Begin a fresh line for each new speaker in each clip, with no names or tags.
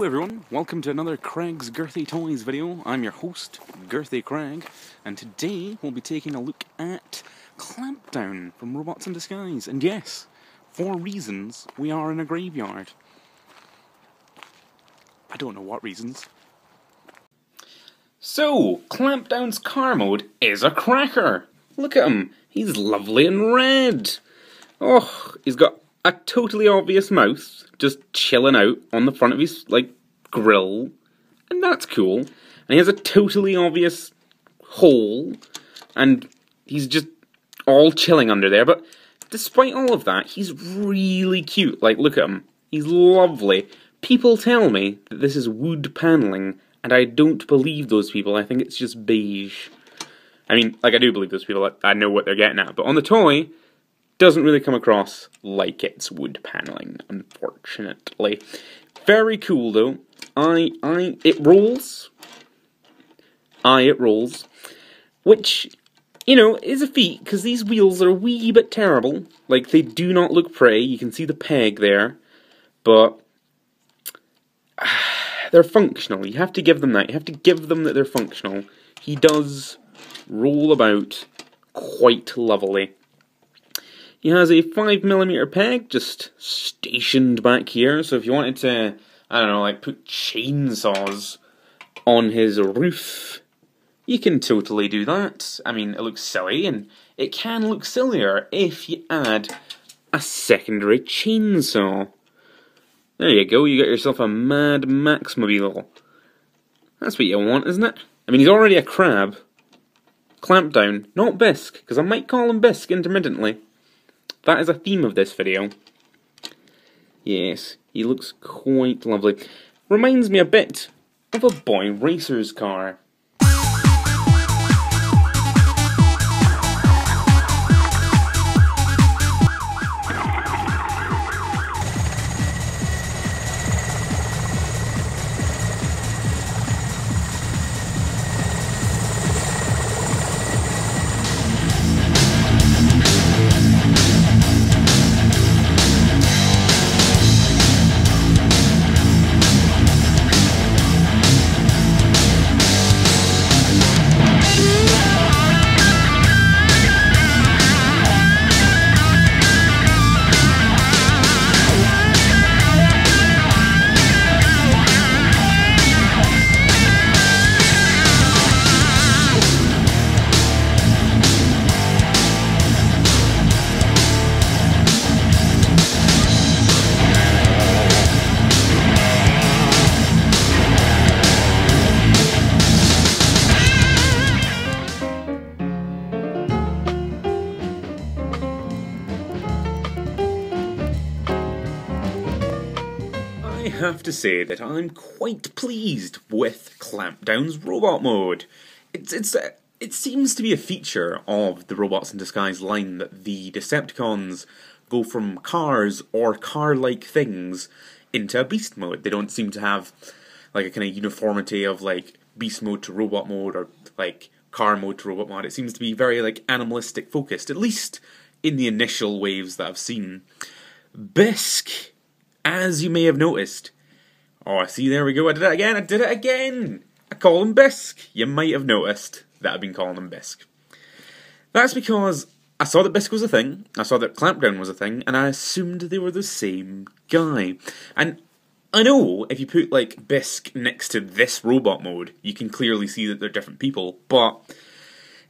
everyone, welcome to another Craig's Girthy Toys video. I'm your host, Girthy Craig, and today we'll be taking a look at Clampdown from Robots in Disguise. And yes, for reasons, we are in a graveyard. I don't know what reasons. So, Clampdown's car mode is a cracker! Look at him, he's lovely and red! Oh, he's got a totally obvious mouth, just chilling out on the front of his, grill, and that's cool. And he has a totally obvious hole, and he's just all chilling under there, but despite all of that, he's really cute. Like, look at him. He's lovely. People tell me that this is wood paneling, and I don't believe those people. I think it's just beige. I mean, I do believe those people. I know what they're getting at, but on the toy, doesn't really come across like it's wood paneling, unfortunately. Very cool though. It rolls. It rolls. Which, is a feat, because these wheels are a wee bit terrible. Like, they do not look pretty. You can see the peg there. But they're functional. You have to give them that. You have to give them that they're functional. He does roll about quite lovely. He has a 5mm peg just stationed back here, so if you wanted to, put chainsaws on his roof, you can totally do that. I mean, it looks silly, and it can look sillier if you add a secondary chainsaw. There you go, you got yourself a Mad Max-mobile. That's what you want, isn't it? I mean, he's already a crab. Clampdown, not Bisque, because I might call him Bisque intermittently. That is a theme of this video. Yes, he looks quite lovely. Reminds me a bit of a boy racer's car. I have to say that I'm quite pleased with Clampdown's robot mode. It seems to be a feature of the Robots in Disguise line that the Decepticons go from cars or car-like things into beast mode. They don't seem to have a kind of uniformity of beast mode to robot mode or car mode to robot mode. It seems to be very animalistic focused, at least in the initial waves that I've seen. Bisque, as you may have noticed. Oh, see, there we go, I did it again! I call him Bisque. You might have noticed that I've been calling him Bisque. That's because I saw that Bisque was a thing, I saw that Clampdown was a thing, and I assumed they were the same guy. And I know if you put, Bisque next to this robot mode, you can clearly see that they're different people, but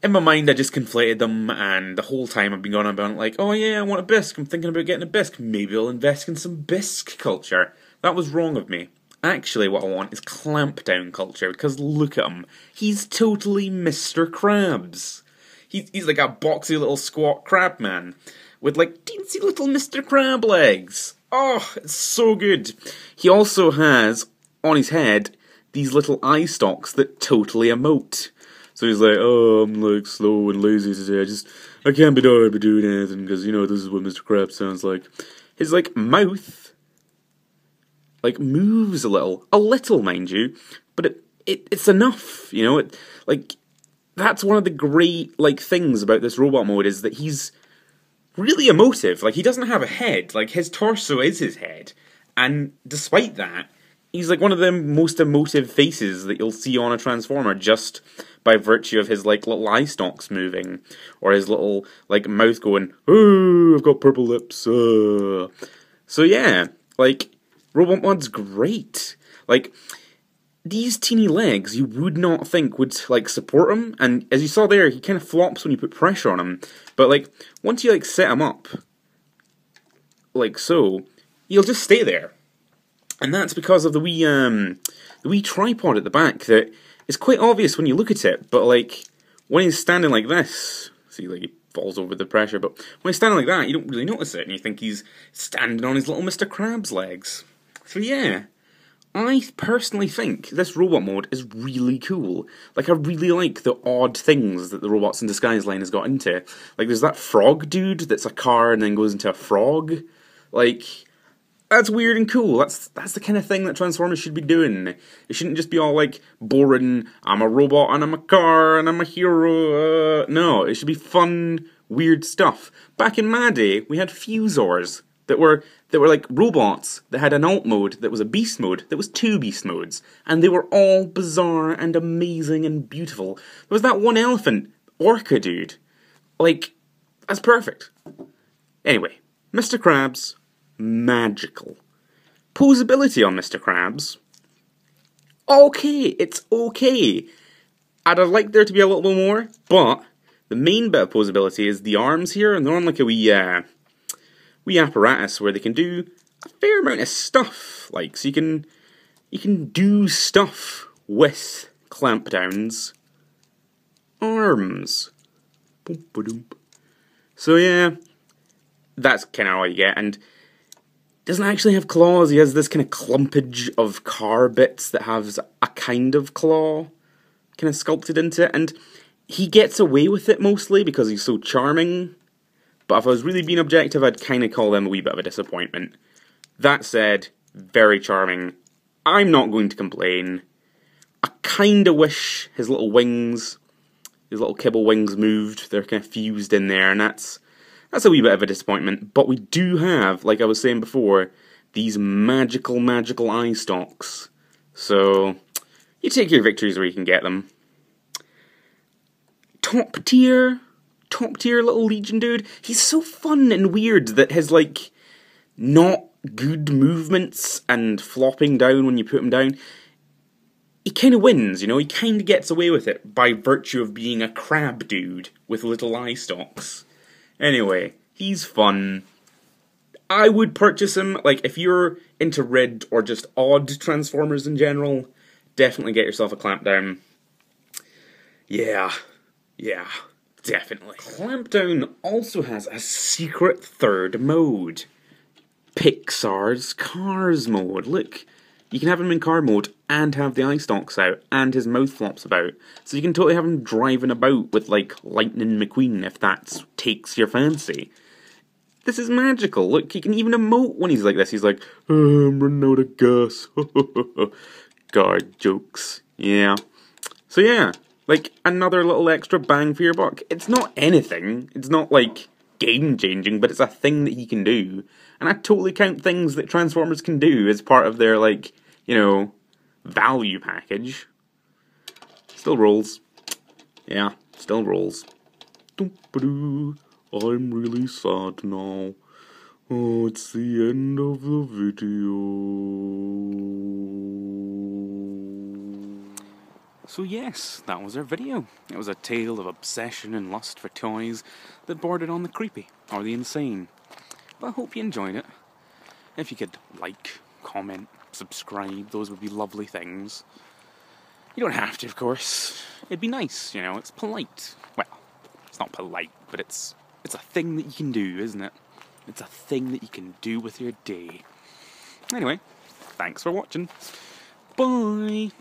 in my mind, I just conflated them, and the whole time I've been going on about oh yeah, I want a Bisque, I'm thinking about getting a Bisque, maybe I'll invest in some Bisque culture. That was wrong of me. Actually, what I want is Clampdown culture, because look at him. He's totally Mr. Krabs. He's like a boxy little squat crab man, with teensy little Mr. Crab legs. Oh, it's so good. He also has, on his head, these little eye stalks that totally emote. So he's oh, I'm slow and lazy today, I can't be doing anything, because, this is what Mr. Krabs sounds like. His, mouth, moves a little, mind you, but it's enough, that's one of the great, things about this robot mode, is that he's really emotive. He doesn't have a head, his torso is his head, and despite that, he's like one of the most emotive faces that you'll see on a Transformer, just by virtue of his like little eye stalks moving, or his little like mouth going, "Oh, I've got purple lips." So yeah, like Robot Mod's great. Like these teeny legs, you would not think would like support him, and as you saw there, he kind of flops when you put pressure on him. But like once you like set him up, like so, he'll just stay there. And that's because of the wee tripod at the back that is quite obvious when you look at it, but like when he's standing like this, see, like he falls over the pressure, but when he's standing like that, you don't really notice it, and you think he's standing on his little Mr. Krabs legs. So yeah, I personally think this robot mode is really cool. Like, I really like the odd things that the Robots in Disguise line has got into. Like, there's that frog dude that's a car and then goes into a frog. Like, that's weird and cool. That's the kind of thing that Transformers should be doing. It shouldn't just be all, like, boring, I'm a robot and I'm a car and I'm a hero. No, it should be fun, weird stuff. Back in my day, we had Fusors that were like robots that had an alt mode that was a beast mode that was two beast modes, and they were all bizarre and amazing and beautiful. There was that one elephant orca dude, like, that's perfect. Anyway, Mr. Krabs, magical. Posability on Mr. Krabs, okay, it's okay. I'd have liked there to be a little bit more, but the main bit of posability is the arms here, and they're on like a wee apparatus where they can do a fair amount of stuff. Like, so you can do stuff with Clampdown's arms. So yeah, that's kind of all you get. And doesn't actually have claws. He has this kind of clumpage of car bits that has a kind of claw kind of sculpted into it, and he gets away with it mostly because he's so charming. But if I was really being objective, I'd kind of call them a wee bit of a disappointment. That said, very charming. I'm not going to complain. I kind of wish his little wings, his little kibble wings moved. They're kind of fused in there, and that's a wee bit of a disappointment. But we do have, like I was saying before, these magical eye stalks. So, you take your victories where you can get them. Top tier little Legion dude. He's so fun and weird that his, like, not good movements and flopping down when you put him down, he kind of wins, you know? He kind of gets away with it by virtue of being a crab dude with little eye stalks. Anyway, he's fun. I would purchase him. Like, if you're into red or just odd Transformers in general, definitely get yourself a Clampdown. Yeah. Definitely. Clampdown also has a secret third mode. Pixar's Cars mode. Look, you can have him in car mode and have the eye stalks out and his mouth flops about. So you can totally have him driving about with, like, Lightning McQueen if that takes your fancy. This is magical. Look, he can even emote when he's like this. He's like, oh, I'm running out of gas. God jokes. Yeah. So yeah. Like, another little extra bang for your buck. It's not anything. It's not, like, game-changing, but it's a thing that he can do. And I totally count things that Transformers can do as part of their, like, you know, value package. Still rolls. Yeah, still rolls. I'm really sad now. Oh, it's the end of the video. So yes, that was our video. It was a tale of obsession and lust for toys that bordered on the creepy or the insane. But I hope you enjoyed it. If you could like, comment, subscribe, those would be lovely things. You don't have to, of course. It'd be nice, you know, it's polite. Well, it's not polite, but it's a thing that you can do, isn't it? It's a thing that you can do with your day. Anyway, thanks for watching. Bye!